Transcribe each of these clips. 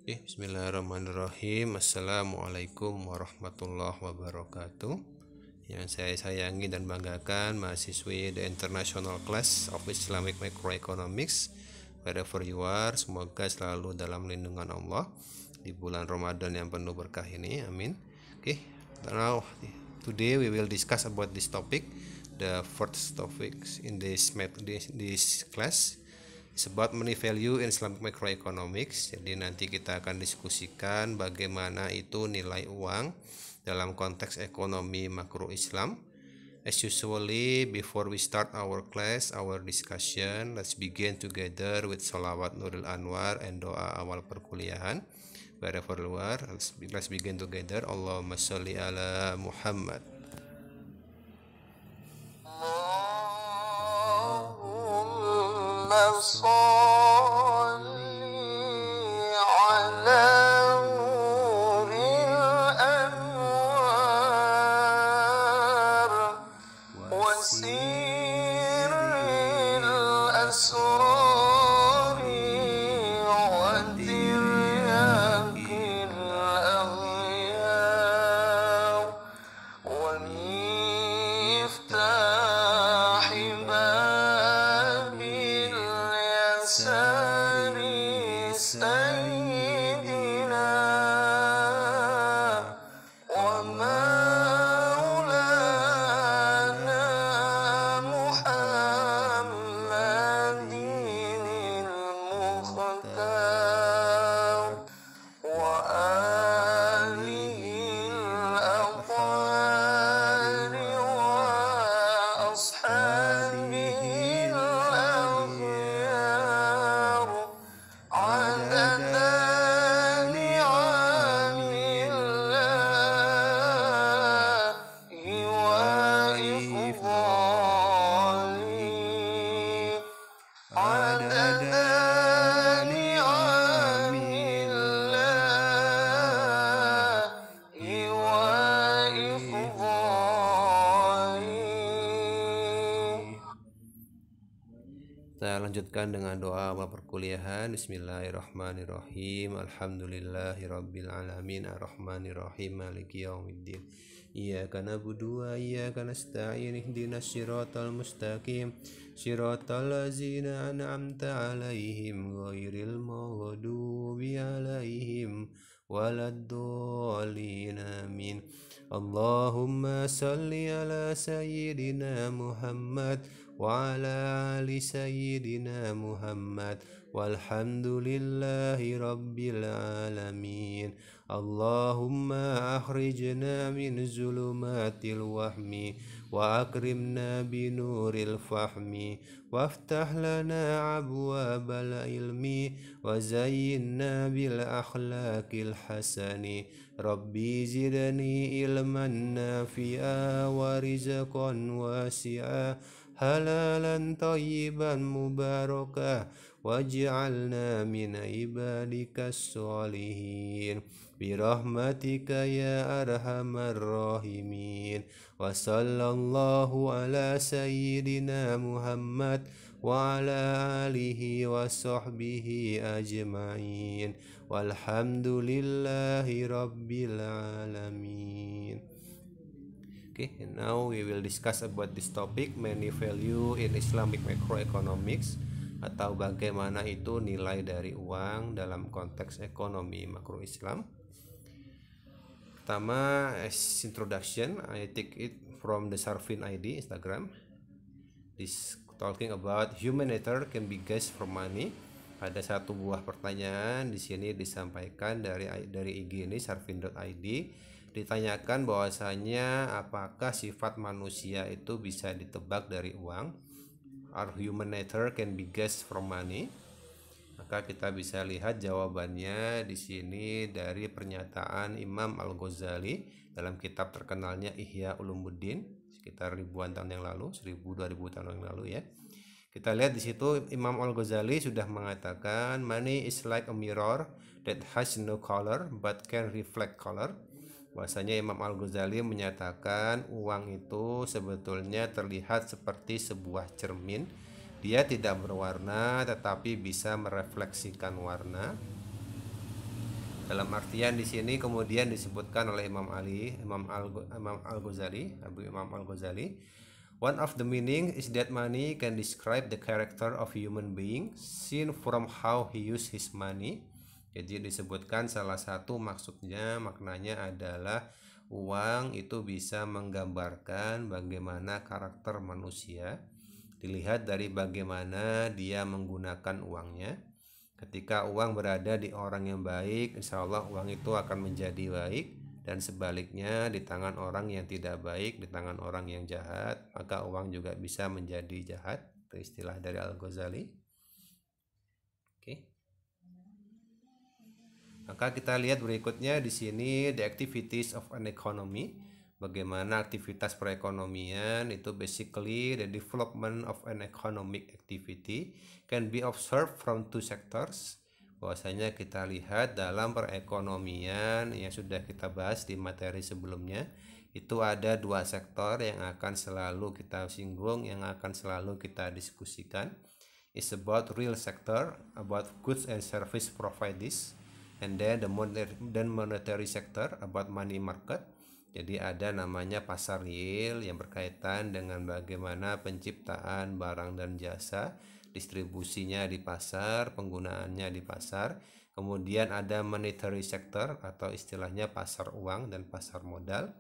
Bismillahirrahmanirrahim. Assalamualaikum warahmatullahi wabarakatuh. Yang saya sayangi dan banggakan mahasiswi The International Class of Islamic Microeconomics, wherever you are, semoga selalu dalam lindungan Allah di bulan Ramadan yang penuh berkah ini. Amin. Now today we will discuss about this topic. The first topic in this class is about money value in Islamic Microeconomics. Jadi nanti kita akan diskusikan bagaimana itu nilai uang dalam konteks ekonomi makro Islam. As usually, before we start our class, our discussion, let's begin together with Salawat Nurul Anwar and doa awal perkuliahan. Wherever you are, let's begin together. Allahumma sholli ala Muhammad. Allahumma sholli ala nuril anwar wa sirril asrari wa tiryakil aghyar wa miftahi babil yasari sayyidina wa maulana Muhammadin al-Mukhtar wa alihi al-athhari wa ashabihi al-akhyar adada ni'amillahi wa ifdalihi adada ni'amillahi wa ifdalihi. Kita lanjutkan dengan doa awal perkuliahan. Bismillahirrahmanirrahim. Alhamdulillahirabbil alamin arrahmanirrahim maliki yaumiddin. Iyyaka na'budu wa iyyaka nasta'in ihdinas siratal mustaqim siratal ladzina an'amta 'alaihim ghairil maghdubi 'alaihim waladdallin amin. Allahumma salli ala sayyidina Muhammad wa ala ali sayyidina Muhammad walhamdulillahi rabbil alamin. Allahumma akhrijna min zulumatil wahmi wa akrimna binuril fahmi waftah lana abwabal ilmi wa zayyinna bil akhlaqil hasani. Rabbi zidni ilman nafi'a wa rizqan wasi'a halalan tayyiban mubarakah waj'alna min ibadikas sholihin birahmatika ya arhamar rahimin. Wa sallallahu ala sayyidina Muhammad wa ala alihi wa sahbihi ajma'in walhamdulillahi rabbil alamin. Now we will discuss about this topic, money value in Islamic Microeconomics, atau bagaimana itu nilai dari uang dalam konteks ekonomi makro Islam. Pertama, as introduction, I take it from the Sarfin ID Instagram. This talking about human nature can be guessed from money. Ada satu buah pertanyaan di sini disampaikan dari IG ini sarfin.id. Ditanyakan bahwasanya apakah sifat manusia itu bisa ditebak dari uang? Our human nature can be guessed from money. Maka kita bisa lihat jawabannya di sini dari pernyataan Imam Al-Ghazali dalam kitab terkenalnya Ihya Ulumuddin sekitar ribuan tahun yang lalu, 1000-2000 tahun yang lalu ya. Kita lihat di situ Imam Al-Ghazali sudah mengatakan money is like a mirror that has no color but can reflect color. Bahwasanya Imam Al-Ghazali menyatakan uang itu sebetulnya terlihat seperti sebuah cermin. Dia tidak berwarna tetapi bisa merefleksikan warna. Dalam artian di sini kemudian disebutkan oleh Imam Al-Ghazali, Imam Al-Ghazali, one of the meaning is that money can describe the character of human being seen from how he use his money. Jadi disebutkan salah satu maknanya adalah uang itu bisa menggambarkan bagaimana karakter manusia dilihat dari bagaimana dia menggunakan uangnya. Ketika uang berada di orang yang baik, insya Allah uang itu akan menjadi baik, dan sebaliknya di tangan orang yang tidak baik, di tangan orang yang jahat, maka uang juga bisa menjadi jahat. Itu istilah dari Al-Ghazali. Oke. Maka kita lihat berikutnya di sini the activities of an economy. Bagaimana aktivitas perekonomian itu basically the development of an economic activity can be observed from two sectors. Bahwasanya kita lihat dalam perekonomian yang sudah kita bahas di materi sebelumnya, itu ada dua sektor yang akan selalu kita singgung, yang akan selalu kita diskusikan. It's about real sector, about goods and service providers, and then the monetary sector, about money market. Jadi ada namanya pasar real yang berkaitan dengan bagaimana penciptaan barang dan jasa, distribusinya di pasar, penggunaannya di pasar. Kemudian ada monetary sector atau istilahnya pasar uang dan pasar modal.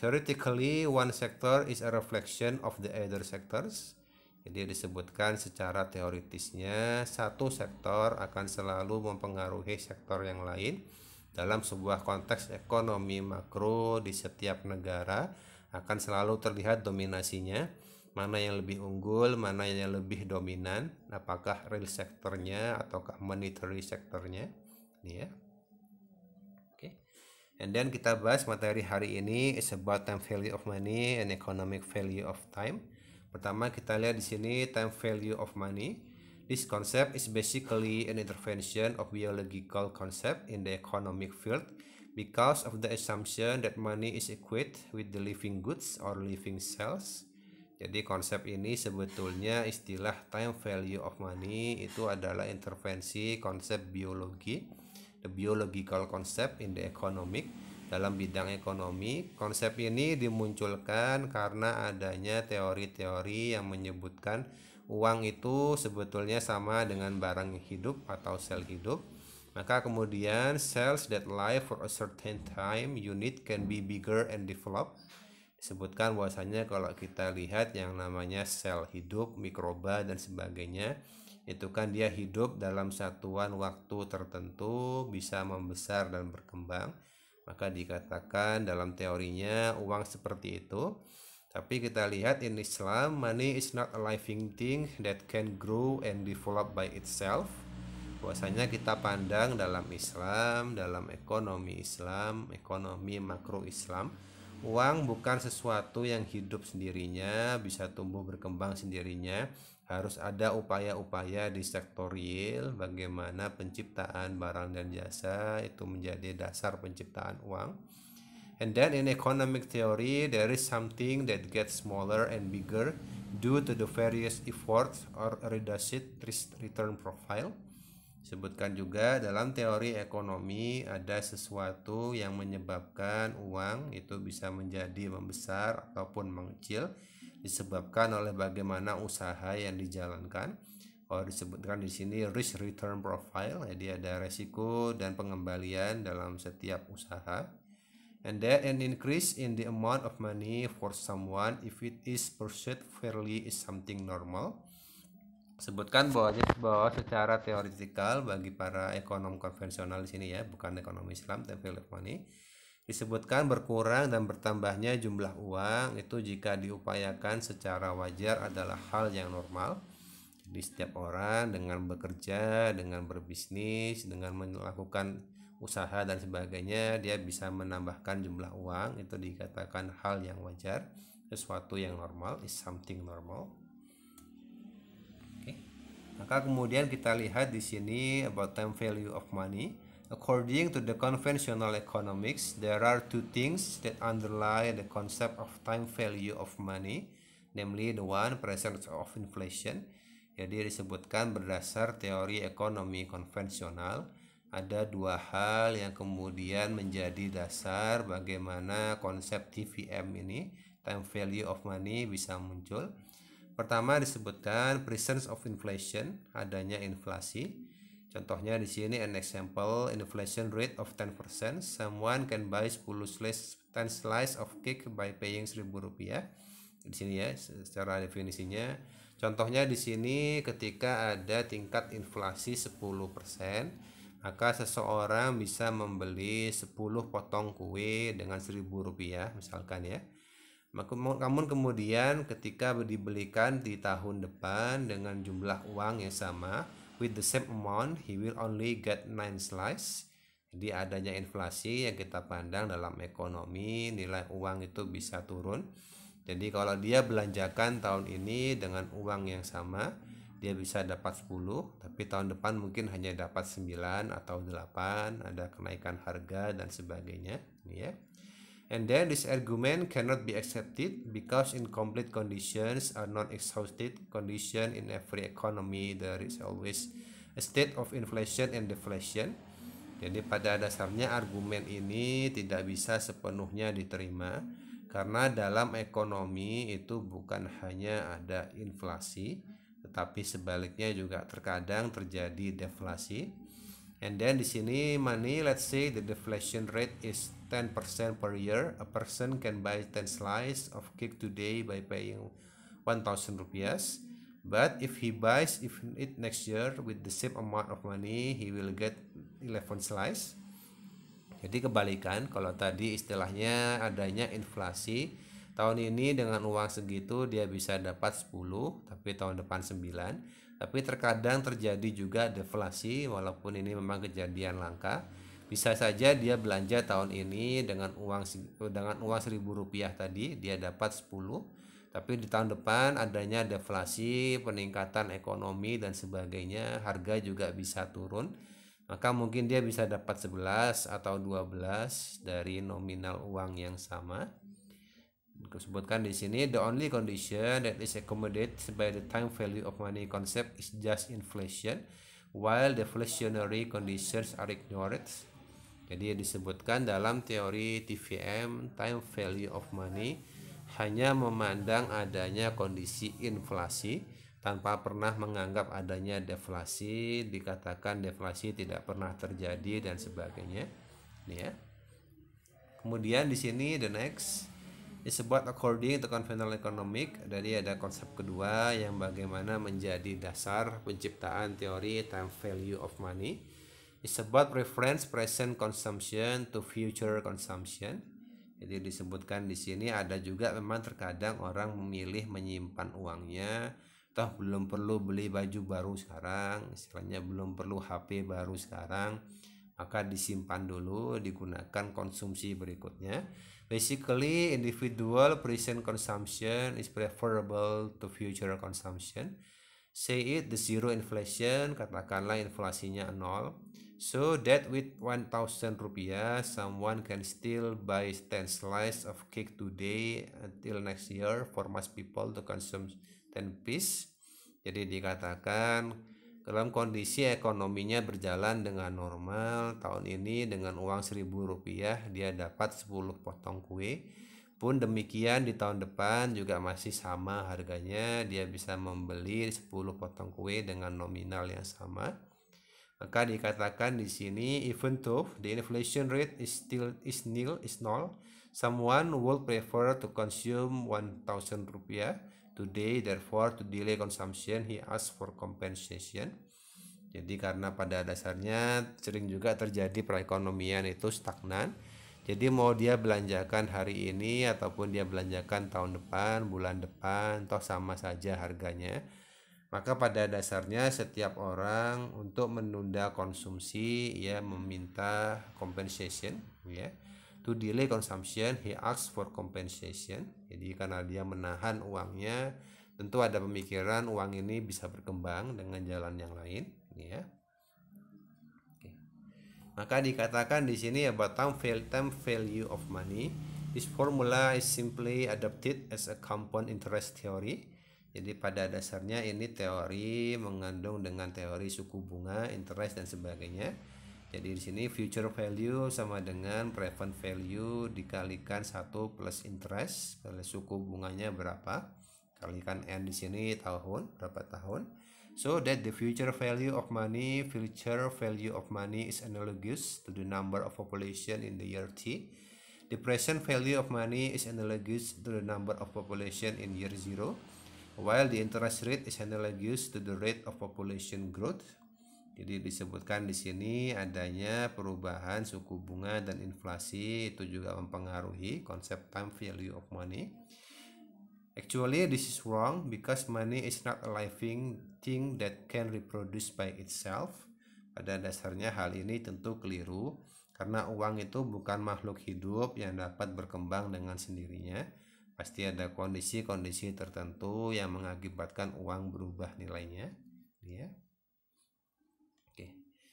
Theoretically, one sector is a reflection of the other sectors. Jadi disebutkan secara teoritisnya satu sektor akan selalu mempengaruhi sektor yang lain. Dalam sebuah konteks ekonomi makro di setiap negara akan selalu terlihat dominasinya, mana yang lebih unggul, mana yang lebih dominan, apakah real sektornya ataukah monetary sektornya. Ini ya. Oke. And then kita bahas materi hari ini is about time value of money and economic value of time. Pertama kita lihat di sini time value of money. This concept is basically an intervention of biological concept in the economic field because of the assumption that money is equate with the living goods or living cells. Jadi konsep ini sebetulnya istilah time value of money itu adalah intervensi konsep biologi, the biological concept in the economic, dalam bidang ekonomi. Konsep ini dimunculkan karena adanya teori-teori yang menyebutkan uang itu sebetulnya sama dengan barang hidup atau sel hidup. Maka kemudian cells that live for a certain time unit can be bigger and develop. Disebutkan bahwasanya kalau kita lihat yang namanya sel hidup, mikroba dan sebagainya, itu kan dia hidup dalam satuan waktu tertentu, bisa membesar dan berkembang. Maka dikatakan dalam teorinya uang seperti itu. Tapi kita lihat in Islam, money is not a living thing that can grow and develop by itself. Bahwasanya kita pandang dalam Islam, dalam ekonomi Islam, ekonomi makro Islam, uang bukan sesuatu yang hidup sendirinya, bisa tumbuh berkembang sendirinya. Harus ada upaya-upaya di sektor real, bagaimana penciptaan barang dan jasa itu menjadi dasar penciptaan uang. And then in economic theory, there is something that gets smaller and bigger due to the various efforts or reduced return profile. Sebutkan juga dalam teori ekonomi ada sesuatu yang menyebabkan uang itu bisa menjadi membesar ataupun mengecil disebabkan oleh bagaimana usaha yang dijalankan. Kalau disebutkan di sini risk return profile, jadi ada resiko dan pengembalian dalam setiap usaha. And then an increase in the amount of money for someone if it is pursued fairly is something normal. Sebutkan bahwa secara teoretikal bagi para ekonom konvensional di sini ya, bukan ekonomi Islam, time value of money, disebutkan berkurang dan bertambahnya jumlah uang itu jika diupayakan secara wajar adalah hal yang normal. Jadi setiap orang dengan bekerja, dengan berbisnis, dengan melakukan usaha dan sebagainya, dia bisa menambahkan jumlah uang, itu dikatakan hal yang wajar, sesuatu yang normal, is something normal. Oke. Maka kemudian kita lihat di sini about time value of money. According to the conventional economics, there are two things that underlie the concept of time value of money, namely the one, presence of inflation. Jadi disebutkan berdasar teori ekonomi konvensional ada dua hal yang kemudian menjadi dasar bagaimana konsep TVM ini, time value of money, bisa muncul. Pertama disebutkan presence of inflation, adanya inflasi. Contohnya di sini an example inflation rate of 10%, someone can buy 10 slice of cake by paying 1.000 rupiah. Di sini ya secara definisinya. Contohnya di sini ketika ada tingkat inflasi 10%, maka seseorang bisa membeli 10 potong kue dengan 1.000 rupiah misalkan ya. Namun kemudian ketika dibelikan di tahun depan dengan jumlah uang yang sama, with the same amount, he will only get 9 slice. Jadi adanya inflasi yang kita pandang dalam ekonomi, nilai uang itu bisa turun. Jadi kalau dia belanjakan tahun ini dengan uang yang sama, dia bisa dapat 10, tapi tahun depan mungkin hanya dapat 9 atau 8, ada kenaikan harga dan sebagainya ya. And then this argument cannot be accepted because incomplete conditions are not exhausted condition in every economy. There is always a state of inflation and deflation. Jadi pada dasarnya argumen ini tidak bisa sepenuhnya diterima karena dalam ekonomi itu bukan hanya ada inflasi, tetapi sebaliknya juga terkadang terjadi deflasi. And then di sini money, let's say the deflation rate is 10% per year. A person can buy 10 slices of cake today by paying 1,000 rupiah. But if he buys it next year with the same amount of money, he will get 11 slices. Jadi kebalikan, kalau tadi istilahnya adanya inflasi, tahun ini dengan uang segitu dia bisa dapat 10, tapi tahun depan 9. Tapi terkadang terjadi juga deflasi, walaupun ini memang kejadian langka. Bisa saja dia belanja tahun ini dengan uang 1.000 rupiah tadi, dia dapat 10. Tapi di tahun depan adanya deflasi, peningkatan ekonomi dan sebagainya, harga juga bisa turun. Maka mungkin dia bisa dapat 11 atau 12 dari nominal uang yang sama. Disebutkan di sini, the only condition that is accommodated by the time value of money concept is just inflation, while deflationary conditions are ignored. Jadi disebutkan dalam teori TVM, time value of money hanya memandang adanya kondisi inflasi tanpa pernah menganggap adanya deflasi, dikatakan deflasi tidak pernah terjadi dan sebagainya. Ini ya. Kemudian di sini the next is about according to conventional economic. Jadi ada konsep kedua yang bagaimana menjadi dasar penciptaan teori time value of money. It's about reference present consumption to future consumption. Jadi disebutkan di sini ada juga memang terkadang orang memilih menyimpan uangnya, toh belum perlu beli baju baru sekarang, istilahnya belum perlu HP baru sekarang, maka disimpan dulu, digunakan konsumsi berikutnya. Basically, individual present consumption is preferable to future consumption. Say it the zero inflation, katakanlah inflasinya 0. So that with 1,000 rupiah, someone can still buy 10 slices of cake today until next year for most people to consume 10 piece. Jadi dikatakan dalam kondisi ekonominya berjalan dengan normal, tahun ini dengan uang 1.000 rupiah dia dapat 10 potong kue. Pun demikian di tahun depan juga masih sama harganya, dia bisa membeli 10 potong kue dengan nominal yang sama. Maka dikatakan di sini, even though the inflation rate is nil, someone would prefer to consume 1,000 rupiah today, therefore to delay consumption he asks for compensation. Jadi karena pada dasarnya sering juga terjadi perekonomian itu stagnan. Jadi mau dia belanjakan hari ini ataupun dia belanjakan tahun depan, bulan depan, toh sama saja harganya. Maka pada dasarnya setiap orang untuk menunda konsumsi ia meminta compensation ya. To delay consumption he asks for compensation. Jadi karena dia menahan uangnya, tentu ada pemikiran uang ini bisa berkembang dengan jalan yang lain ya. Oke. Maka dikatakan di sini about time value of money. This formula is simply adopted as a compound interest theory. Jadi pada dasarnya ini teori mengandung dengan teori suku bunga, interest dan sebagainya. Jadi di sini future value sama dengan present value dikalikan 1 plus interest, kalau suku bunganya berapa, kalikan n di sini tahun, berapa tahun. So that the future value of money is analogous to the number of population in the year t. The present value of money is analogous to the number of population in year 0, while the interest rate is analogous to the rate of population growth. Jadi disebutkan di sini adanya perubahan suku bunga dan inflasi itu juga mempengaruhi konsep time value of money. Actually, this is wrong because money is not a living thing that can reproduce by itself. Pada dasarnya hal ini tentu keliru karena uang itu bukan makhluk hidup yang dapat berkembang dengan sendirinya. Pasti ada kondisi-kondisi tertentu yang mengakibatkan uang berubah nilainya, ya.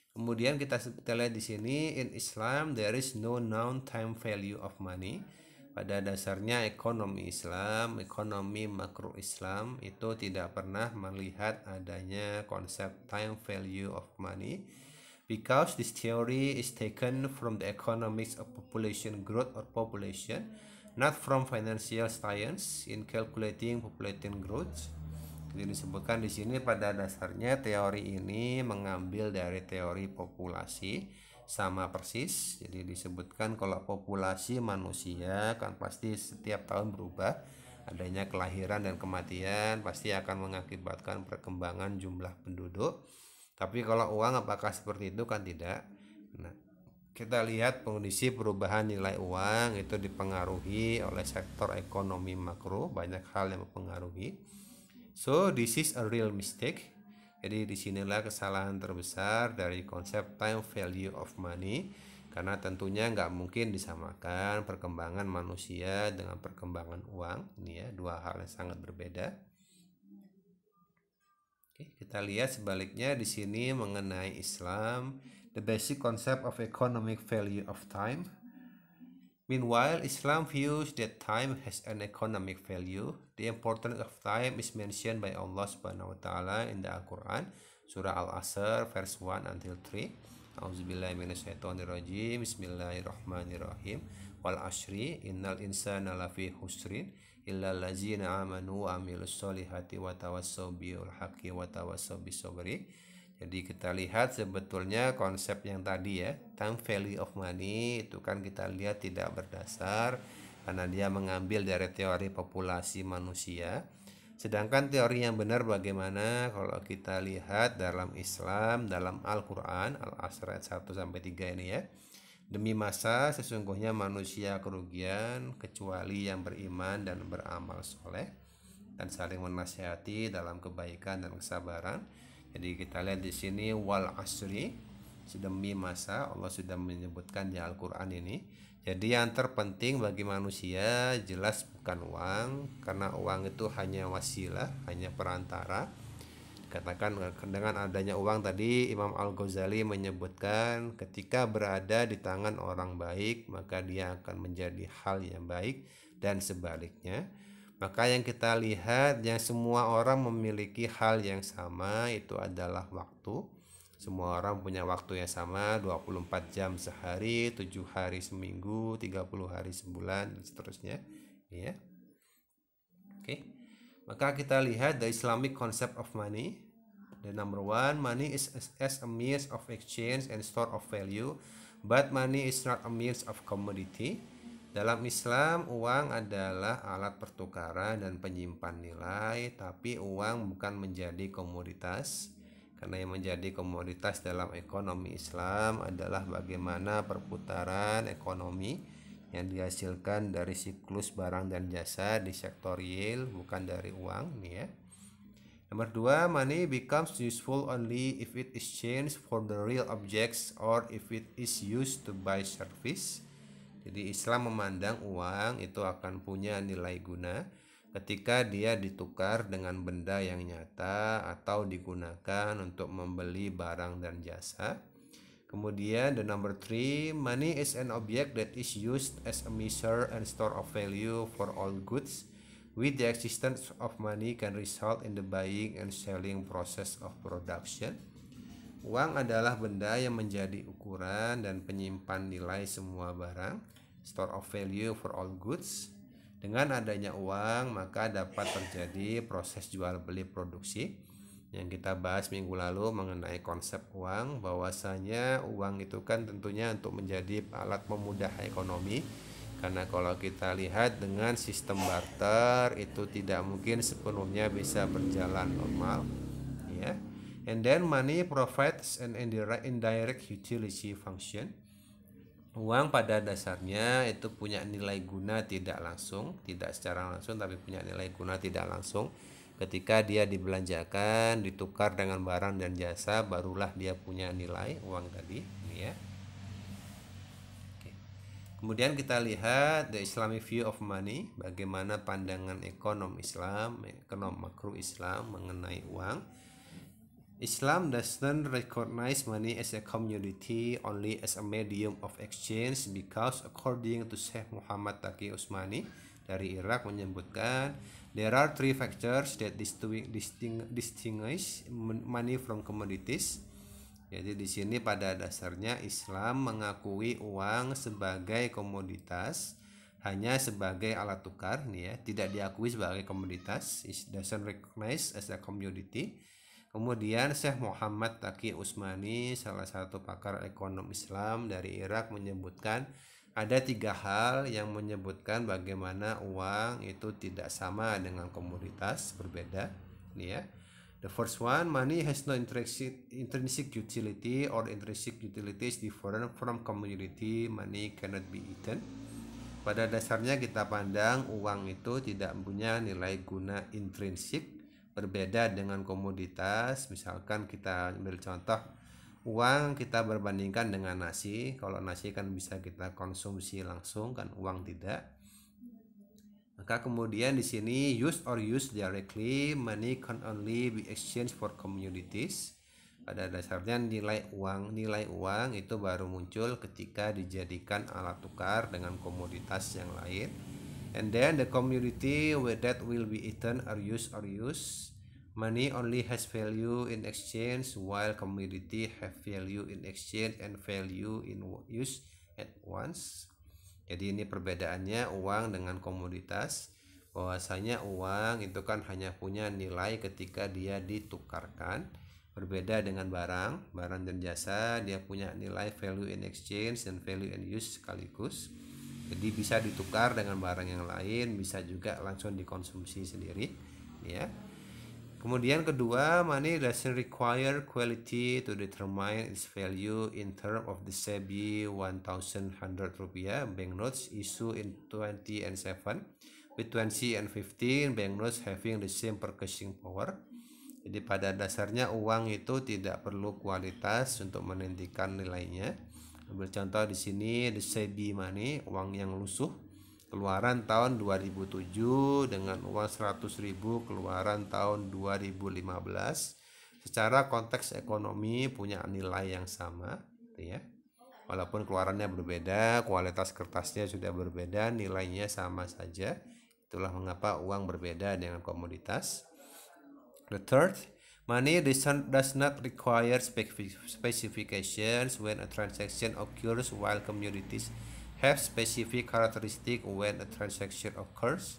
Kemudian kita lihat di sini, in Islam there is no known time value of money. Pada dasarnya ekonomi Islam, ekonomi makro Islam itu tidak pernah melihat adanya konsep time value of money, because this theory is taken from the economics of population growth or population, not from financial science in calculating population growth. Jadi disebutkan di sini pada dasarnya teori ini mengambil dari teori populasi sama persis. Jadi disebutkan kalau populasi manusia kan pasti setiap tahun berubah, adanya kelahiran dan kematian pasti akan mengakibatkan perkembangan jumlah penduduk. Tapi kalau uang apakah seperti itu? Kan tidak. Nah, kita lihat kondisi perubahan nilai uang itu dipengaruhi oleh sektor ekonomi makro, banyak hal yang mempengaruhi. So this is a real mistake. Jadi disinilah kesalahan terbesar dari konsep time value of money, karena tentunya nggak mungkin disamakan perkembangan manusia dengan perkembangan uang. Ini ya, dua hal yang sangat berbeda. Oke, kita lihat sebaliknya di sini mengenai Islam, the basic concept of economic value of time. Meanwhile, Islam views that time has an economic value. The importance of time is mentioned by Allah Subhanahu wa taala in the Al-Quran, Surah Al-Asr, verse 1 until 3. Auzubillahi minasyaitonirrajim. Bismillahirrahmanirrahim. Wal ashri innal insana lafi husrin illa allazina amanu wa amilus solihati wa tawassaw bil haqqi wa tawassaw bis sabri. Jadi kita lihat sebetulnya konsep yang tadi ya, time value of money itu kan kita lihat tidak berdasar karena dia mengambil dari teori populasi manusia. Sedangkan teori yang benar bagaimana kalau kita lihat dalam Islam, dalam Al-Quran, Al-Asr ayat 1-3 ini ya. Demi masa sesungguhnya manusia kerugian kecuali yang beriman dan beramal soleh dan saling menasihati dalam kebaikan dan kesabaran. Jadi kita lihat di sini wal asri, demi masa, Allah sudah menyebutkan di Al-Quran ini. Jadi yang terpenting bagi manusia jelas bukan uang, karena uang itu hanya wasilah, hanya perantara. Katakan dengan adanya uang tadi, Imam Al-Ghazali menyebutkan ketika berada di tangan orang baik maka dia akan menjadi hal yang baik, dan sebaliknya. Maka yang kita lihat yang semua orang memiliki hal yang sama itu adalah waktu. Semua orang punya waktu yang sama, 24 jam sehari, 7 hari seminggu, 30 hari sebulan, dan seterusnya. Ya. Oke. Maka kita lihat the Islamic concept of money. The number one, money is as a means of exchange and store of value, but money is not a means of commodity. Dalam Islam, uang adalah alat pertukaran dan penyimpan nilai, tapi uang bukan menjadi komoditas. Karena yang menjadi komoditas dalam ekonomi Islam adalah bagaimana perputaran ekonomi yang dihasilkan dari siklus barang dan jasa di sektor real, bukan dari uang nih ya. Nomor 2, money becomes useful only if it is changed for the real objects or if it is used to buy service. Jadi Islam memandang uang itu akan punya nilai guna ketika dia ditukar dengan benda yang nyata atau digunakan untuk membeli barang dan jasa. Kemudian the number 3, money is an object that is used as a measure and store of value for all goods. With the existence of money can result in the buying and selling process of production. Uang adalah benda yang menjadi ukuran dan penyimpan nilai semua barang, store of value for all goods. Dengan adanya uang, maka dapat terjadi proses jual beli produksi. Yang kita bahas minggu lalu mengenai konsep uang, bahwasanya uang itu kan tentunya untuk menjadi alat memudah ekonomi. Karena kalau kita lihat dengan sistem barter itu tidak mungkin sepenuhnya bisa berjalan normal, ya. And then money provides an indirect utility function. Uang pada dasarnya itu punya nilai guna tidak langsung, tidak secara langsung, tapi punya nilai guna tidak langsung. Ketika dia dibelanjakan, ditukar dengan barang dan jasa, barulah dia punya nilai uang tadi, ini ya. Oke. Kemudian kita lihat the Islamic view of money, bagaimana pandangan ekonom Islam, ekonom makro Islam mengenai uang. Islam doesn't recognize money as a commodity, only as a medium of exchange, because according to Syekh Muhammad Taqi Usmani dari Irak menyebutkan there are three factors that distinguish money from commodities. Jadi di sini pada dasarnya Islam mengakui uang sebagai komoditas, hanya sebagai alat tukar nih ya, tidak diakui sebagai komoditas. It doesn't recognize as a commodity. Kemudian Syekh Muhammad Taqi Usmani, salah satu pakar ekonom Islam dari Irak, menyebutkan ada tiga hal yang menyebutkan bagaimana uang itu tidak sama dengan komoditas, berbeda. Ini ya. The first one, money has no intrinsic utility, or intrinsic utility is different from commodity. Money cannot be eaten. Pada dasarnya kita pandang uang itu tidak punya nilai guna intrinsik, berbeda dengan komoditas. Misalkan kita ambil contoh uang, kita berbandingkan dengan nasi. Kalau nasi kan bisa kita konsumsi langsung, kan uang tidak. Maka kemudian di sini use or use directly, money can only be exchanged for commodities. Pada dasarnya nilai uang itu baru muncul ketika dijadikan alat tukar dengan komoditas yang lain. And then the commodity that will be eaten or use. Money only has value in exchange, while commodity have value in exchange and value in use at once. Jadi ini perbedaannya uang dengan komoditas. Bahwasanya uang itu kan hanya punya nilai ketika dia ditukarkan. Berbeda dengan barang dan jasa, dia punya nilai value in exchange dan value in use sekaligus. Jadi bisa ditukar dengan barang yang lain, bisa juga langsung dikonsumsi sendiri, ya. Kemudian kedua, money doesn't require quality to determine its value in terms of the SEBI 1,100 rupiah banknotes issued in 20 and 7, with 20 and 15 banknotes having the same purchasing power. Jadi pada dasarnya uang itu tidak perlu kualitas untuk menentukan nilainya. Ambil contoh di sini the SEBI money, uang yang lusuh, keluaran tahun 2007 dengan uang 100.000 keluaran tahun 2015. Secara konteks ekonomi punya nilai yang sama, ya. Walaupun keluarannya berbeda, kualitas kertasnya sudah berbeda, nilainya sama saja. Itulah mengapa uang berbeda dengan komoditas. The third, money does not require specifications when a transaction occurs, while commodities have specific characteristics when a transaction occurs.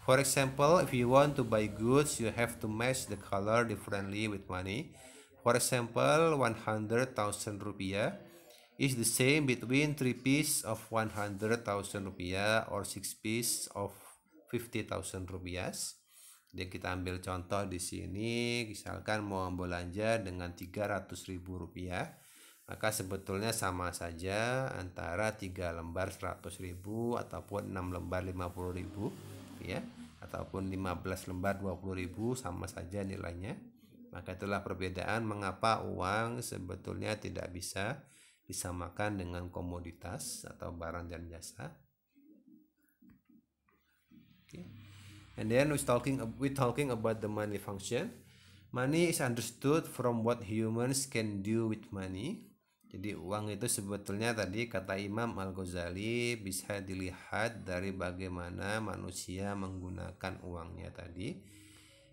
For example, if you want to buy goods, you have to match the color differently with money. For example, 100,000 rupiah is the same between 3 pieces of 100,000 rupiah or 6 pieces of 50,000 rupiah. Jadi kita ambil contoh di sini, misalkan mau belanja dengan 300.000 rupiah, maka sebetulnya sama saja antara 3 lembar 100.000 ataupun 6 lembar 50.000, ya, ataupun 15 lembar 20.000, sama saja nilainya. Maka itulah perbedaan mengapa uang sebetulnya tidak bisa disamakan dengan komoditas atau barang dan jasa. And then we're talking about the money function. Money is understood from what humans can do with money. Jadi uang itu sebetulnya tadi kata Imam Al-Ghazali bisa dilihat dari bagaimana manusia menggunakan uangnya tadi.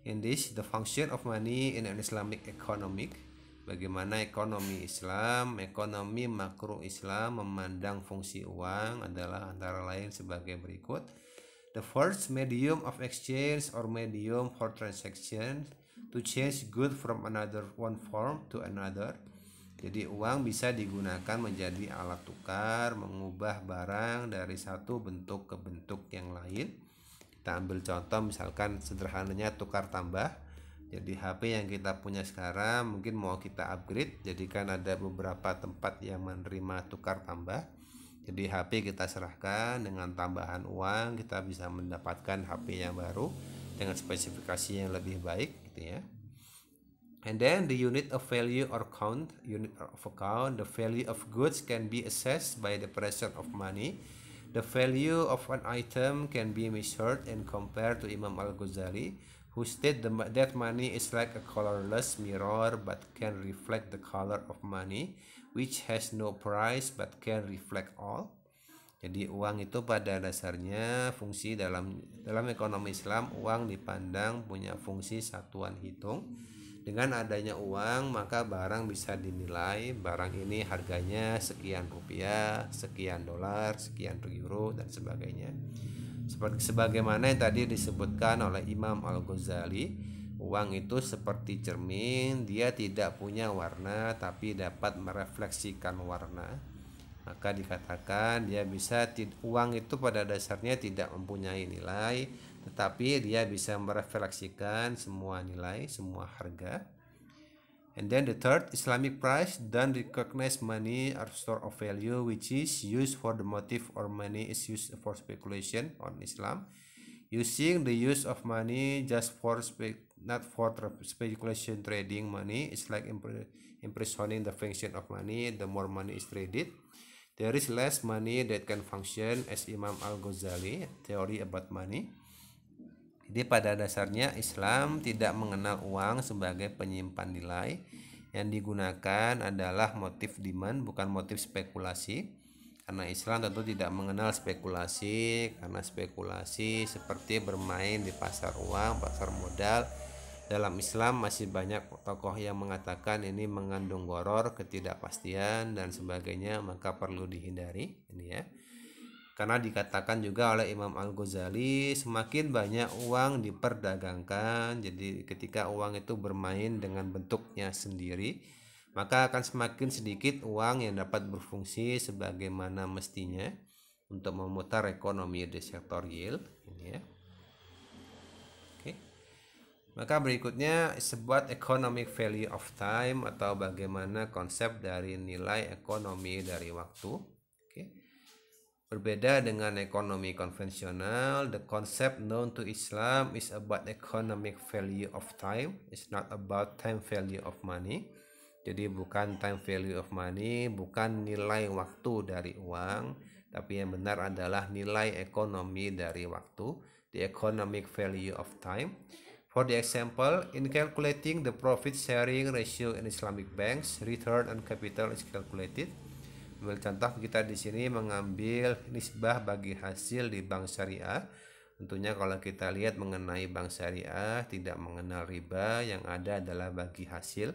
In this, the function of money in an Islamic economic, bagaimana ekonomi Islam, ekonomi makro Islam memandang fungsi uang adalah antara lain sebagai berikut. The first, medium of exchange or medium for transaction, to change good from another one form to another. Jadi uang bisa digunakan menjadi alat tukar, mengubah barang dari satu bentuk ke bentuk yang lain. Kita ambil contoh misalkan sederhananya tukar tambah. Jadi HP yang kita punya sekarang mungkin mau kita upgrade, jadi kan ada beberapa tempat yang menerima tukar tambah. Jadi HP kita serahkan dengan tambahan uang, kita bisa mendapatkan HP yang baru dengan spesifikasi yang lebih baik gitu ya. And then the unit of value or count, unit of account, the value of goods can be assessed by the presence of money. The value of an item can be measured and compared to Imam Al-Ghazali, who state that money is like a colorless mirror but can reflect the color of money, which has no price but can reflect all. Jadi uang itu pada dasarnya fungsi dalam ekonomi Islam, uang dipandang punya fungsi satuan hitung. Dengan adanya uang maka barang bisa dinilai, barang ini harganya sekian rupiah, sekian dolar, sekian euro dan sebagainya. Sebagaimana yang tadi disebutkan oleh Imam Al-Ghazali, uang itu seperti cermin, dia tidak punya warna tapi dapat merefleksikan warna. Maka dikatakan dia bisa, uang itu pada dasarnya tidak mempunyai nilai, tetapi dia bisa merefleksikan semua nilai, semua harga. And then the third, Islamic price don't recognize money or store of value which is used for the motive or money is used for speculation on Islam. Using the use of money just for not for speculation trading money is like imprisoning the function of money. The more money is traded, there is less money that can function, as Imam Al-Ghazali theory about money. Jadi pada dasarnya Islam tidak mengenal uang sebagai penyimpan nilai. Yang digunakan adalah motif demand, bukan motif spekulasi. Karena Islam tentu tidak mengenal spekulasi, karena spekulasi seperti bermain di pasar uang, pasar modal. Dalam Islam masih banyak tokoh yang mengatakan ini mengandung gharar, ketidakpastian dan sebagainya, maka perlu dihindari ini ya. Karena dikatakan juga oleh Imam Al-Ghazali, semakin banyak uang diperdagangkan, jadi ketika uang itu bermain dengan bentuknya sendiri, maka akan semakin sedikit uang yang dapat berfungsi sebagaimana mestinya untuk memutar ekonomi di sektor real ini ya. Oke. Maka berikutnya sebut economic value of time, atau bagaimana konsep dari nilai ekonomi dari waktu. Berbeda dengan ekonomi konvensional, the concept known to Islam is about economic value of time. It's not about time value of money. Jadi bukan time value of money, bukan nilai waktu dari uang, tapi yang benar adalah nilai ekonomi dari waktu, the economic value of time. For the example, in calculating the profit sharing ratio in Islamic banks, return on capital is calculated. Ambil contoh, kita di sini mengambil nisbah bagi hasil di bank syariah. Tentunya kalau kita lihat mengenai bank syariah tidak mengenal riba, yang ada adalah bagi hasil.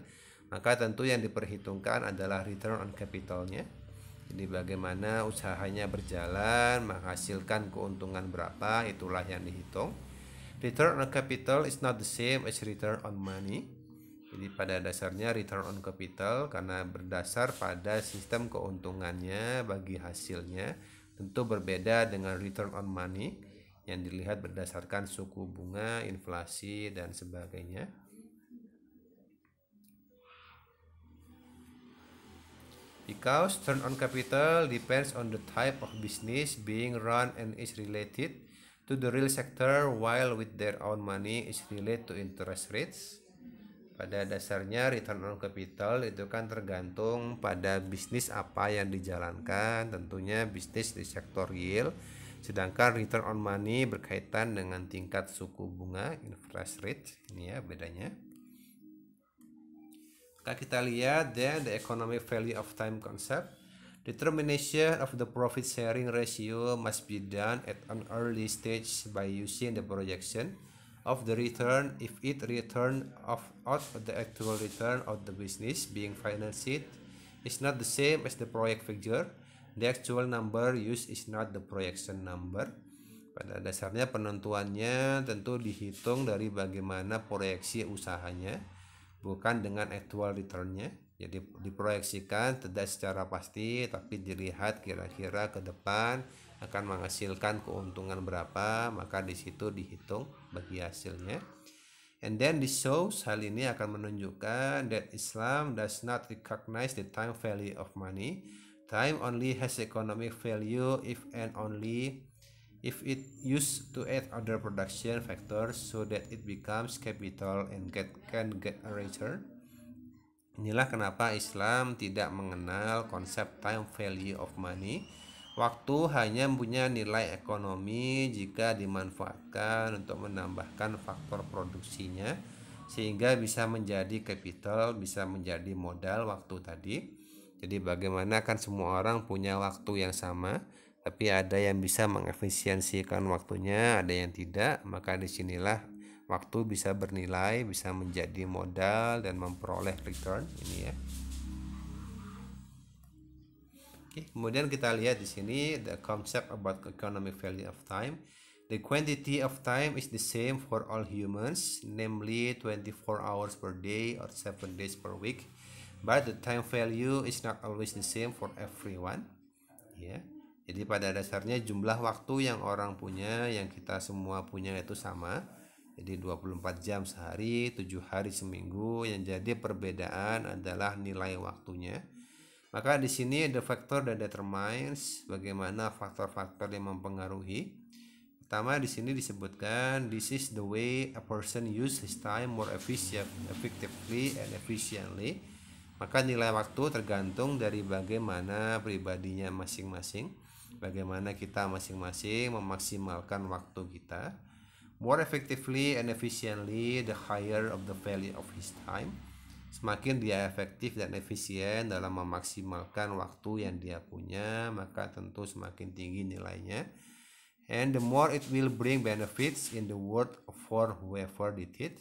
Maka tentu yang diperhitungkan adalah return on capitalnya. Jadi bagaimana usahanya berjalan, menghasilkan keuntungan berapa, itulah yang dihitung. Return on capital is not the same as return on money. Jadi pada dasarnya return on capital karena berdasar pada sistem keuntungannya bagi hasilnya, tentu berbeda dengan return on money yang dilihat berdasarkan suku bunga, inflasi dan sebagainya. Because return on capital depends on the type of business being run and is related to the real sector, while with their own money is related to interest rates. Pada dasarnya return on capital itu kan tergantung pada bisnis apa yang dijalankan, tentunya bisnis di sektor real, sedangkan return on money berkaitan dengan tingkat suku bunga, interest rate. Ini ya bedanya. Maka kita lihat then the economic value of time concept. Determination of the profit sharing ratio must be done at an early stage by using the projection of the return if it return of the actual return of the business being financed is not the same as the project figure. The actual number used is not the projection number. Pada dasarnya penentuannya tentu dihitung dari bagaimana proyeksi usahanya, bukan dengan actual returnnya. Jadi diproyeksikan tidak secara pasti, tapi dilihat kira-kira ke depan akan menghasilkan keuntungan berapa, maka di situ dihitung bagi hasilnya. And then this shows, hal ini akan menunjukkan that Islam does not recognize the time value of money. Time only has economic value if and only if it used to add other production factors so that it becomes capital and can get a return. Inilah kenapa Islam tidak mengenal konsep time value of money. Waktu hanya punya nilai ekonomi jika dimanfaatkan untuk menambahkan faktor produksinya sehingga bisa menjadi capital, bisa menjadi modal waktu tadi. Jadi bagaimana kan semua orang punya waktu yang sama, tapi ada yang bisa mengefisiensikan waktunya, ada yang tidak. Maka disinilah waktu bisa bernilai, bisa menjadi modal dan memperoleh return ini ya. Kemudian kita lihat di sini the concept about economic value of time. The quantity of time is the same for all humans, namely 24 hours per day or 7 days per week. But the time value is not always the same for everyone. Ya. Jadi pada dasarnya jumlah waktu yang orang punya, yang kita semua punya itu sama. Jadi 24 jam sehari, 7 hari seminggu. Yang jadi perbedaan adalah nilai waktunya. Maka di sini the factor that determines, bagaimana faktor-faktor yang mempengaruhi. Pertama di sini disebutkan this is the way a person use his time more effectively and efficiently. Maka nilai waktu tergantung dari bagaimana pribadinya masing-masing, bagaimana kita masing-masing memaksimalkan waktu kita. More effectively and efficiently, the higher of the value of his time. Semakin dia efektif dan efisien dalam memaksimalkan waktu yang dia punya, maka tentu semakin tinggi nilainya. And the more it will bring benefits in the world for whoever did it.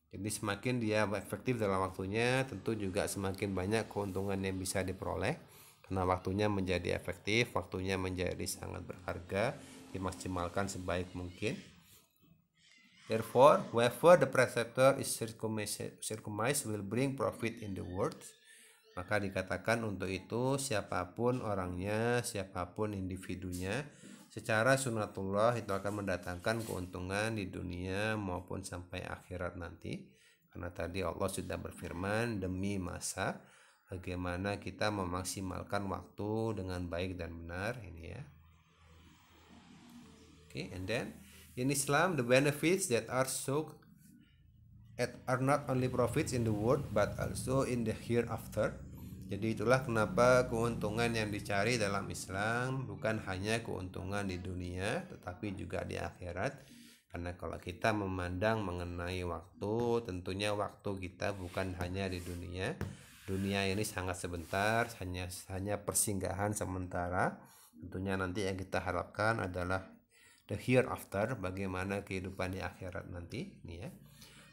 Jadi semakin dia efektif dalam waktunya, tentu juga semakin banyak keuntungan yang bisa diperoleh. Karena waktunya menjadi efektif, waktunya menjadi sangat berharga, dimaksimalkan sebaik mungkin. Therefore, whoever the preceptor is circumcised will bring profit in the world. Maka dikatakan untuk itu siapapun orangnya, siapapun individunya, secara sunatullah itu akan mendatangkan keuntungan di dunia maupun sampai akhirat nanti. Karena tadi Allah sudah berfirman demi masa bagaimana kita memaksimalkan waktu dengan baik dan benar ini ya. Okay, and then in Islam, the benefits that are sought are not only profits in the world but also in the hereafter. Jadi itulah kenapa keuntungan yang dicari dalam Islam bukan hanya keuntungan di dunia tetapi juga di akhirat. Karena kalau kita memandang mengenai waktu, tentunya waktu kita bukan hanya di dunia. Dunia ini sangat sebentar, hanya persinggahan sementara. Tentunya nanti yang kita harapkan adalah the hereafter, bagaimana kehidupan di akhirat nanti ini ya.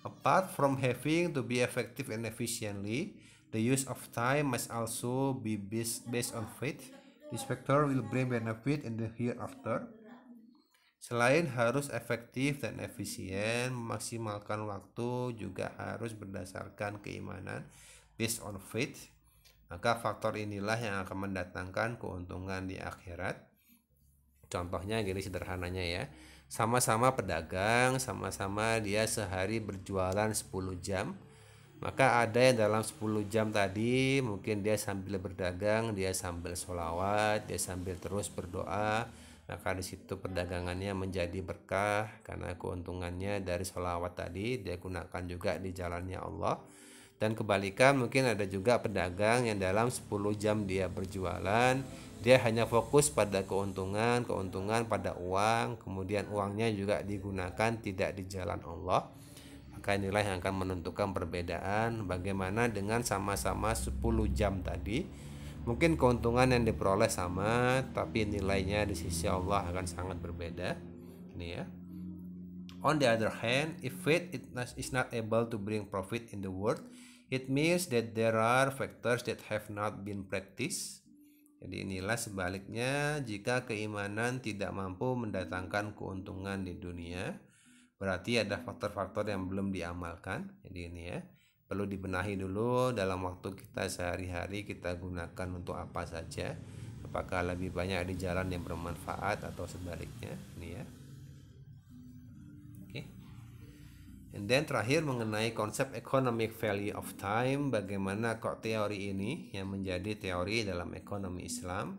Apart from having to be effective and efficiently, the use of time must also be based on faith. This factor will bring benefit in the hereafter. Selain harus efektif dan efisien, memaksimalkan waktu juga harus berdasarkan keimanan, based on faith. Maka faktor inilah yang akan mendatangkan keuntungan di akhirat. Contohnya gini sederhananya ya, sama-sama pedagang, sama-sama dia sehari berjualan 10 jam. Maka ada yang dalam 10 jam tadi mungkin dia sambil berdagang, dia sambil sholawat, dia sambil terus berdoa. Maka di situ perdagangannya menjadi berkah karena keuntungannya dari sholawat tadi dia gunakan juga di jalannya Allah. Dan kebalikan mungkin ada juga pedagang yang dalam 10 jam dia berjualan, dia hanya fokus pada keuntungan pada uang, kemudian uangnya juga digunakan tidak di jalan Allah. Maka inilah yang akan menentukan perbedaan bagaimana dengan sama-sama 10 jam tadi. Mungkin keuntungan yang diperoleh sama, tapi nilainya di sisi Allah akan sangat berbeda. Ini ya. On the other hand, if Fed is not able to bring profit in the world, it means that there are factors that have not been practiced. Jadi inilah sebaliknya, jika keimanan tidak mampu mendatangkan keuntungan di dunia, berarti ada faktor-faktor yang belum diamalkan. Jadi ini ya, perlu dibenahi dulu dalam waktu kita sehari-hari kita gunakan untuk apa saja. Apakah lebih banyak di jalan yang bermanfaat atau sebaliknya. Ini ya. Oke. And then terakhir mengenai konsep economic value of time, bagaimana kok teori ini yang menjadi teori dalam ekonomi Islam.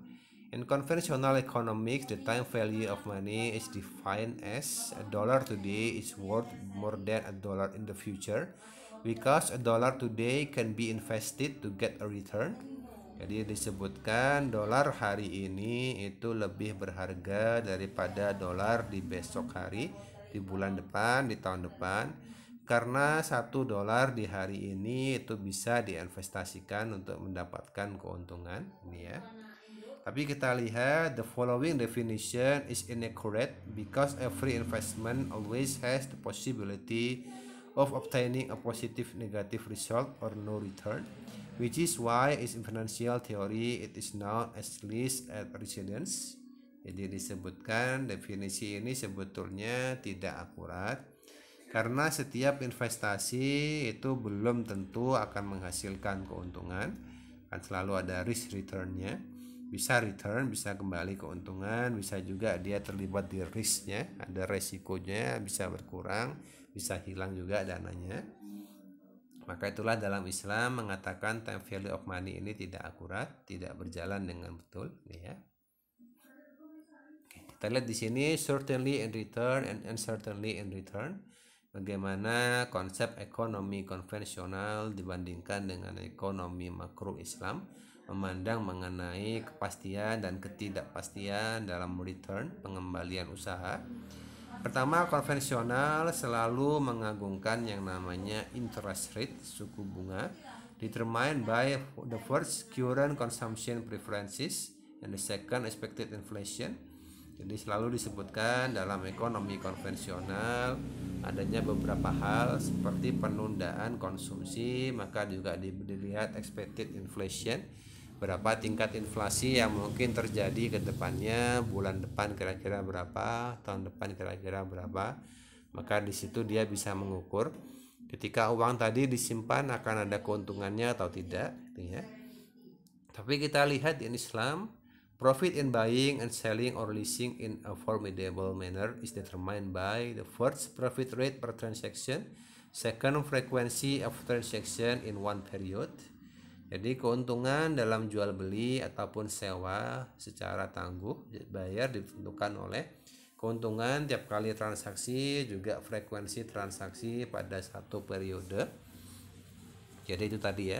In conventional economics, the time value of money is defined as a dollar today is worth more than a dollar in the future, because a dollar today can be invested to get a return. Jadi disebutkan dolar hari ini itu lebih berharga daripada dolar di besok hari, di bulan depan, di tahun depan, karena $1 di hari ini itu bisa diinvestasikan untuk mendapatkan keuntungan. Ini ya. Tapi kita lihat the following definition is inaccurate because every investment always has the possibility of obtaining a positive negative result or no return, which is why in financial theory it is known as least at residence. Jadi disebutkan definisi ini sebetulnya tidak akurat karena setiap investasi itu belum tentu akan menghasilkan keuntungan, kan selalu ada risk returnnya. Bisa return, bisa kembali keuntungan, bisa juga dia terlibat di risknya, ada resikonya, bisa berkurang, bisa hilang juga dananya. Maka itulah dalam Islam mengatakan time value of money ini tidak akurat, tidak berjalan dengan betul. Ya. Kita lihat di sini certainly in return and uncertainly in return. Bagaimana konsep ekonomi konvensional dibandingkan dengan ekonomi makro Islam memandang mengenai kepastian dan ketidakpastian dalam return, pengembalian usaha. Pertama, konvensional selalu mengagungkan yang namanya interest rate, suku bunga, determined by the first current consumption preferences and the second expected inflation. Jadi selalu disebutkan dalam ekonomi konvensional adanya beberapa hal seperti penundaan konsumsi, maka juga dilihat expected inflation, berapa tingkat inflasi yang mungkin terjadi ke depannya, bulan depan kira-kira berapa, tahun depan kira-kira berapa. Maka di situ dia bisa mengukur ketika uang tadi disimpan akan ada keuntungannya atau tidak, gitu ya. Tapi kita lihat di Islam, profit in buying and selling or leasing in a formidable manner is determined by the first profit rate per transaction, second frequency of transaction in one period. Jadi keuntungan dalam jual beli ataupun sewa secara tangguh bayar ditentukan oleh keuntungan tiap kali transaksi, juga frekuensi transaksi pada satu periode. Jadi itu tadi ya.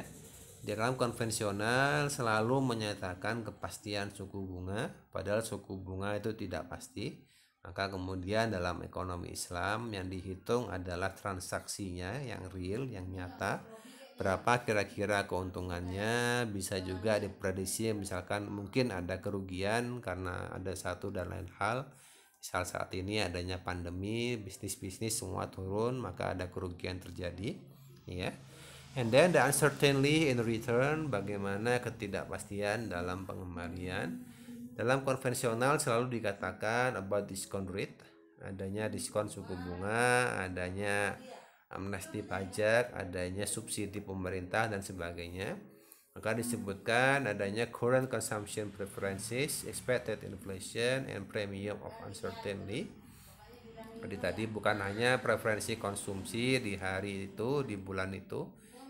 Di dalam konvensional selalu menyatakan kepastian suku bunga, padahal suku bunga itu tidak pasti. Maka kemudian dalam ekonomi Islam yang dihitung adalah transaksinya yang real, yang nyata. Berapa kira-kira keuntungannya, bisa juga diprediksi misalkan mungkin ada kerugian karena ada satu dan lain hal. Misal saat ini adanya pandemi, bisnis-bisnis semua turun, maka ada kerugian terjadi, ya. And then the uncertainty in return, bagaimana ketidakpastian dalam pengembalian. Dalam konvensional selalu dikatakan about discount rate, adanya diskon suku bunga, adanya amnesti pajak, adanya subsidi pemerintah dan sebagainya. Maka disebutkan adanya current consumption preferences, expected inflation, and premium of uncertainty. Jadi tadi bukan hanya preferensi konsumsi di hari itu, di bulan itu,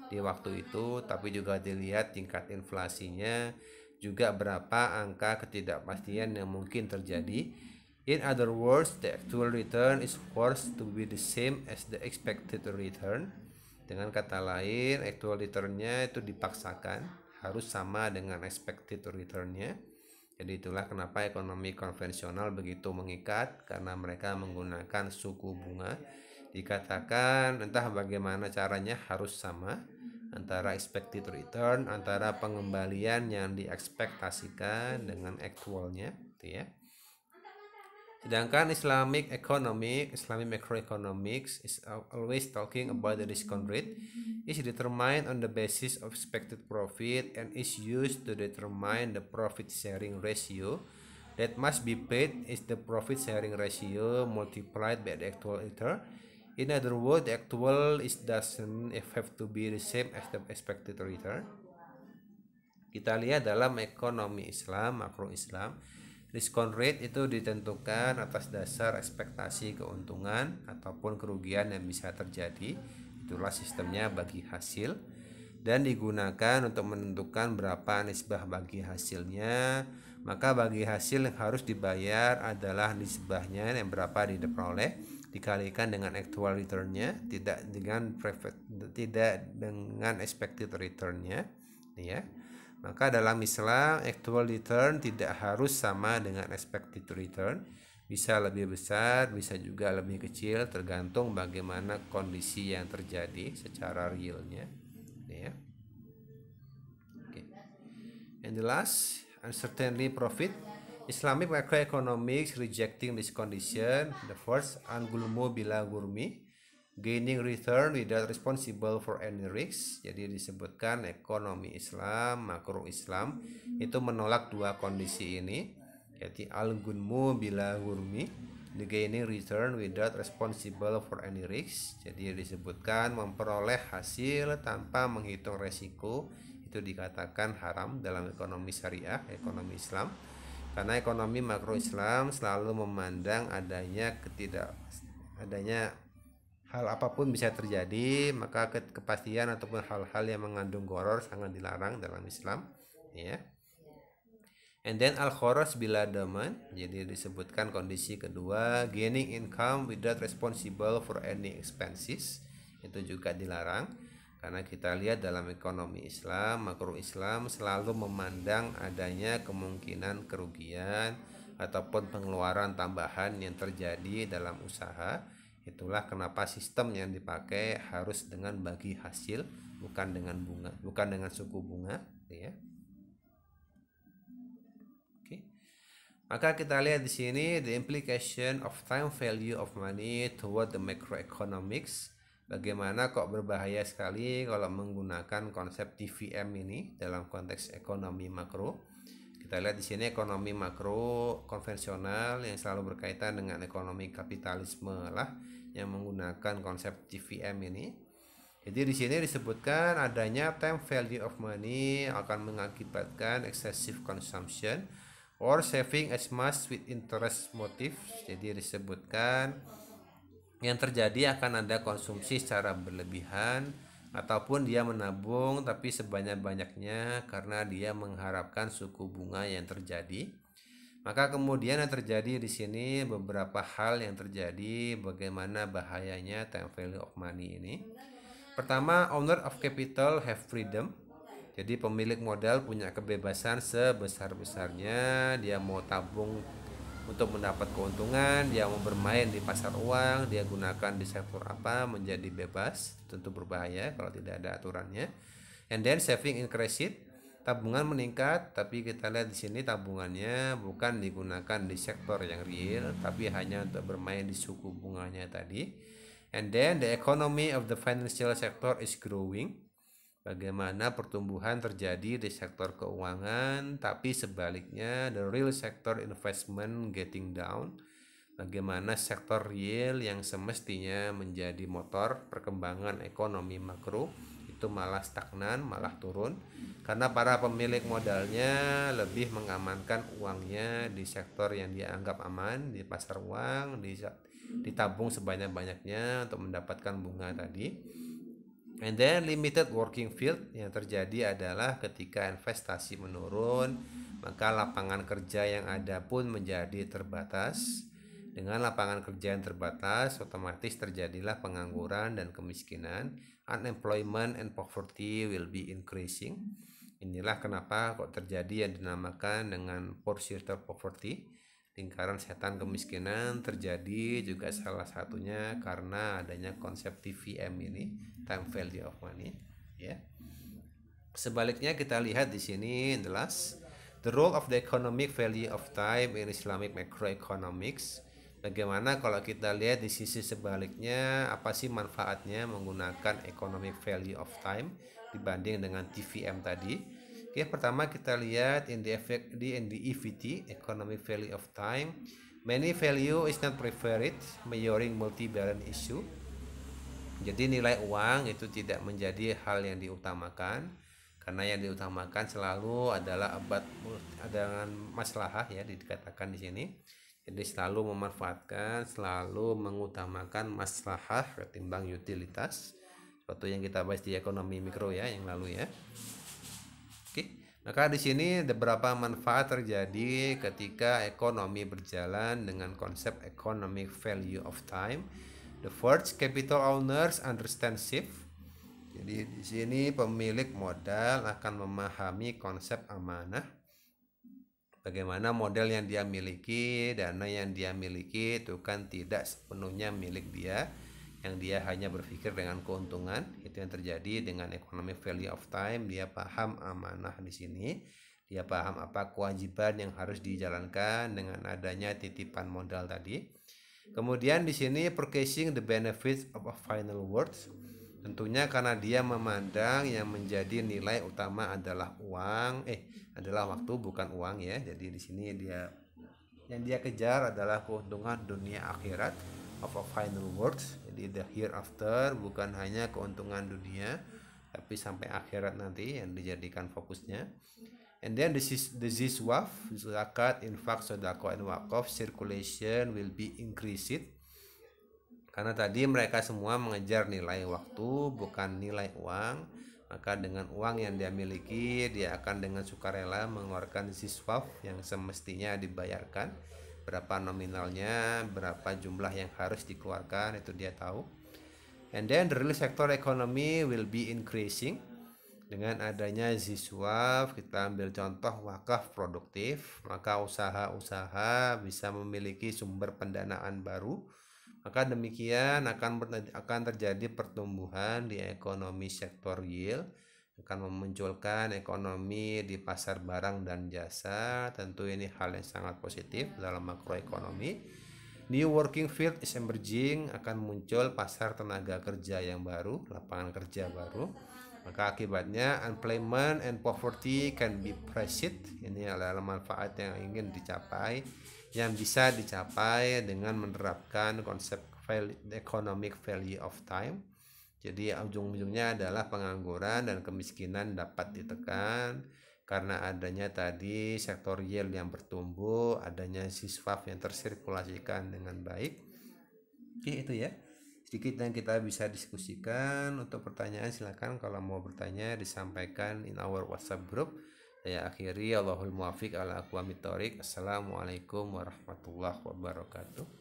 di waktu itu, tapi juga dilihat tingkat inflasinya, juga berapa angka ketidakpastian yang mungkin terjadi. In other words, the actual return is forced to be the same as the expected return. Dengan kata lain, actual return-nya itu dipaksakan harus sama dengan expected return-nya. Jadi itulah kenapa ekonomi konvensional begitu mengikat, karena mereka menggunakan suku bunga. Dikatakan entah bagaimana caranya harus sama antara expected return, antara pengembalian yang diekspektasikan dengan actualnya, gitu ya. Sedangkan Islamic macroeconomics is always talking about the discount rate, is determined on the basis of expected profit and is used to determine the profit sharing ratio that must be paid is the profit sharing ratio multiplied by the actual return. In other words, the actual doesn't have to be the same as the expected return. Kita lihat dalam ekonomi Islam, makro Islam, discount rate itu ditentukan atas dasar ekspektasi keuntungan ataupun kerugian yang bisa terjadi. Itulah sistemnya bagi hasil dan digunakan untuk menentukan berapa nisbah bagi hasilnya. Maka bagi hasil yang harus dibayar adalah nisbahnya yang berapa diperoleh dikalikan dengan actual returnnya, tidak dengan expected returnnya, ya. Maka dalam Islam actual return tidak harus sama dengan expected return, bisa lebih besar, bisa juga lebih kecil, tergantung bagaimana kondisi yang terjadi secara realnya, ya. Okay. And the last, uncertainty profit. Islamic macroeconomics rejecting this condition. The first, angulmu bila gurmi, gaining return without responsible for any risk. Jadi disebutkan ekonomi Islam, makro Islam itu menolak dua kondisi ini, yaitu al-gunmu bila gurmi, the gaining return without responsible for any risk. Jadi disebutkan memperoleh hasil tanpa menghitung resiko, itu dikatakan haram dalam ekonomi syariah, ekonomi Islam. Karena ekonomi makro Islam selalu memandang adanya hal apapun bisa terjadi, maka kepastian ataupun hal-hal yang mengandung gharar sangat dilarang dalam Islam, ya. And then al-kharas bila daman, jadi disebutkan kondisi kedua, gaining income without responsible for any expenses, itu juga dilarang. Karena kita lihat dalam ekonomi Islam, makro Islam selalu memandang adanya kemungkinan kerugian ataupun pengeluaran tambahan yang terjadi dalam usaha. Itulah kenapa sistem yang dipakai harus dengan bagi hasil, bukan dengan bunga, bukan dengan suku bunga, ya. Oke. Maka kita lihat di sini the implication of time value of money toward the macroeconomics. Bagaimana kok berbahaya sekali kalau menggunakan konsep TVM ini dalam konteks ekonomi makro. Kita lihat di sini ekonomi makro konvensional yang selalu berkaitan dengan ekonomi kapitalisme lah yang menggunakan konsep TVM ini. Jadi di sini disebutkan adanya time value of money akan mengakibatkan excessive consumption or saving as much with interest motive. Jadi disebutkan yang terjadi akan ada konsumsi secara berlebihan ataupun dia menabung tapi sebanyak-banyaknya karena dia mengharapkan suku bunga yang terjadi. Maka kemudian yang terjadi di sini beberapa hal yang terjadi, bagaimana bahayanya time value of money ini. Pertama, owner of capital have freedom. Jadi pemilik modal punya kebebasan sebesar-besarnya, dia mau tabung untuk mendapat keuntungan, dia mau bermain di pasar uang, dia gunakan di sektor apa, menjadi bebas, tentu berbahaya kalau tidak ada aturannya. And then saving increased, tabungan meningkat, tapi kita lihat di sini tabungannya bukan digunakan di sektor yang real, tapi hanya untuk bermain di suku bunganya tadi. And then the economy of the financial sector is growing. Bagaimana pertumbuhan terjadi di sektor keuangan, tapi sebaliknya the real sector investment getting down. Bagaimana sektor real yang semestinya menjadi motor perkembangan ekonomi makro itu malah stagnan, malah turun karena para pemilik modalnya lebih mengamankan uangnya di sektor yang dia anggap aman, di pasar uang, ditabung sebanyak-banyaknya untuk mendapatkan bunga tadi. And then limited working field, yang terjadi adalah ketika investasi menurun, maka lapangan kerja yang ada pun menjadi terbatas. Dengan lapangan kerja yang terbatas, otomatis terjadilah pengangguran dan kemiskinan. Unemployment and poverty will be increasing. Inilah kenapa kok terjadi yang dinamakan dengan four circle poverty, lingkaran setan kemiskinan terjadi juga salah satunya karena adanya konsep TVM ini, time value of money, ya. Sebaliknya kita lihat di sini the last, the role of the economic value of time in Islamic macroeconomics. Bagaimana kalau kita lihat di sisi sebaliknya, apa sih manfaatnya menggunakan economic value of time dibanding dengan TVM tadi? Oke, pertama kita lihat in the EVT, economic value of time. Many value is not preferred, measuring multi-balance issue. Jadi nilai uang itu tidak menjadi hal yang diutamakan, karena yang diutamakan selalu adalah dengan maslahah ya dikatakan di sini. Jadi selalu memanfaatkan, selalu mengutamakan maslahah ketimbang utilitas. Seperti yang kita bahas di ekonomi mikro ya yang lalu ya. Oke. Maka di sini beberapa manfaat terjadi ketika ekonomi berjalan dengan konsep economic value of time. The first, capital owners understand shift. Jadi di sini pemilik modal akan memahami konsep amanah. Bagaimana modal yang dia miliki, dana yang dia miliki itu kan tidak sepenuhnya milik dia, yang dia hanya berpikir dengan keuntungan. Itu yang terjadi dengan economic value of time. Dia paham amanah di sini, dia paham apa kewajiban yang harus dijalankan dengan adanya titipan modal tadi. Kemudian di sini purchasing the benefits of a final words. Tentunya karena dia memandang yang menjadi nilai utama adalah adalah waktu, bukan uang ya. Jadi di sini yang dia kejar adalah keuntungan dunia akhirat, of a final words. Jadi the hereafter, bukan hanya keuntungan dunia tapi sampai akhirat nanti yang dijadikan fokusnya. And then the ziswaf, zakat, infak, sedekah, and wakaf circulation will be increased. Karena tadi mereka semua mengejar nilai waktu, bukan nilai uang. Maka dengan uang yang dia miliki, dia akan dengan sukarela mengeluarkan ziswaf yang semestinya dibayarkan. Berapa nominalnya, berapa jumlah yang harus dikeluarkan, itu dia tahu. And then the real sector economy will be increasing. Dengan adanya ziswaf, kita ambil contoh wakaf produktif, maka usaha-usaha bisa memiliki sumber pendanaan baru. Maka demikian akan terjadi pertumbuhan di ekonomi sektor real, akan memunculkan ekonomi di pasar barang dan jasa. Tentu ini hal yang sangat positif dalam makroekonomi. New working field is emerging, akan muncul pasar tenaga kerja yang baru, lapangan kerja baru. Maka akibatnya unemployment and poverty can be pressed. Ini adalah manfaat yang ingin dicapai, yang bisa dicapai dengan menerapkan konsep economic value of time. Jadi ujung-ujungnya adalah pengangguran dan kemiskinan dapat ditekan karena adanya tadi sektor real yang bertumbuh, adanya siswaf yang tersirkulasikan dengan baik. Oke, itu ya sedikit yang kita bisa diskusikan. Untuk pertanyaan silakan, kalau mau bertanya disampaikan in our WhatsApp group. Saya akhiri, Allahul muwaffiq ala aqwamit thoriq. Assalamualaikum warahmatullahi wabarakatuh.